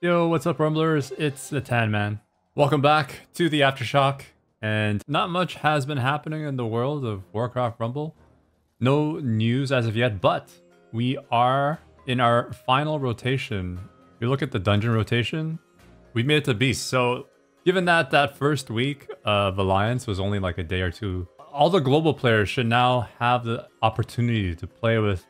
Yo, what's up, Rumblers? It's the Tan Man. Welcome back to the Aftershock. And not much has been happening in the world of Warcraft Rumble. No news as of yet, but we are in our final rotation. If you look at the dungeon rotation, we made it to Beast. So given that that first week of Alliance was only like a day or two, all the global players should now have the opportunity to play with,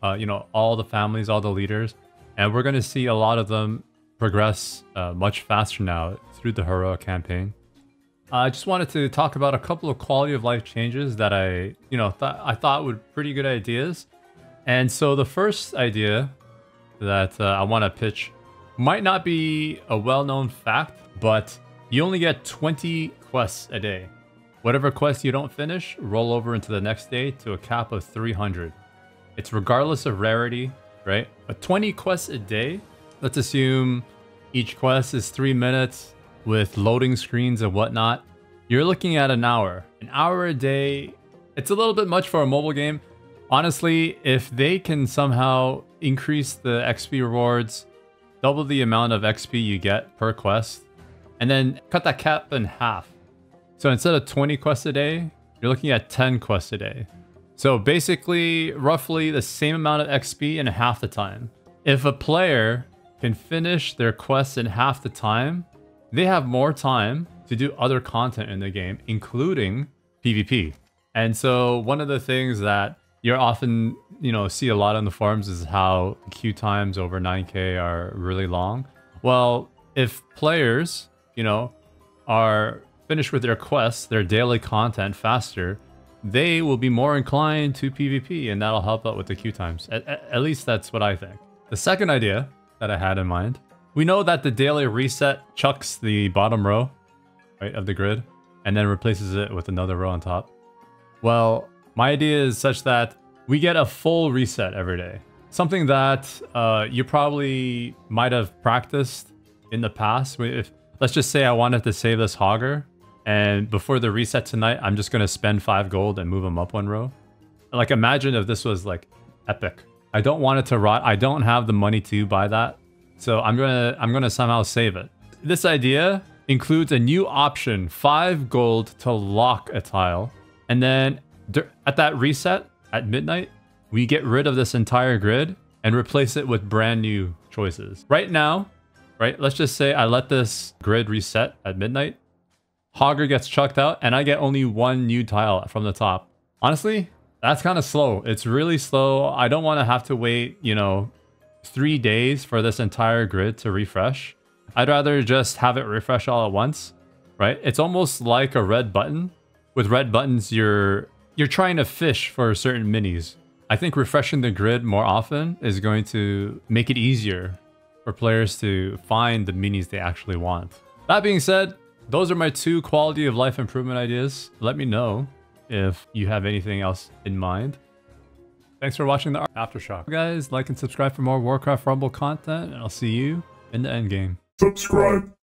all the families, all the leaders. And we're going to see a lot of them progress much faster now through the Heroic campaign. I just wanted to talk about a couple of quality of life changes that I thought were pretty good ideas. And so the first idea that I want to pitch might not be a well-known fact, but you only get 20 quests a day. Whatever quest you don't finish, roll over into the next day to a cap of 300. It's regardless of rarity, right? But 20 quests a day, let's assume each quest is 3 minutes with loading screens and whatnot. You're looking at an hour. An hour a day, it's a little bit much for a mobile game. Honestly, if they can somehow increase the XP rewards, double the amount of XP you get per quest, and then cut that cap in half. So instead of 20 quests a day, you're looking at 10 quests a day. So basically, roughly the same amount of XP in half the time. If a player can finish their quests in half the time, they have more time to do other content in the game, including PvP. And so one of the things that you often, see a lot on the forums is how queue times over 9K are really long. Well, if players, are finished with their quests, their daily content faster, they will be more inclined to PvP, and that'll help out with the queue times. At least that's what I think. The second idea that I had in mind, we know that the daily reset chucks the bottom row, right, of the grid, and then replaces it with another row on top. Well, my idea is such that we get a full reset every day. Something that you probably might have practiced in the past. If, let's just say I wanted to save this Hogger, and before the reset tonight, I'm just going to spend 5 gold and move him up 1 row. Like, imagine if this was like epic. I don't want it to rot. I don't have the money to buy that. So I'm gonna somehow save it. This idea includes a new option, 5 gold to lock a tile. And then at that reset at midnight, we get rid of this entire grid and replace it with brand new choices. Right now, right, let's just say I let this grid reset at midnight. Hogger gets chucked out and I get only 1 new tile from the top. Honestly, that's kind of slow. It's really slow. I don't want to have to wait, 3 days for this entire grid to refresh. I'd rather just have it refresh all at once, right? It's almost like a red button. With red buttons, you're trying to fish for certain minis. I think refreshing the grid more often is going to make it easier for players to find the minis they actually want. That being said, those are my 2 quality of life improvement ideas. Let me know if you have anything else in mind. Thanks for watching the Aftershock. Guys, like and subscribe for more Warcraft Rumble content, and I'll see you in the endgame. Subscribe.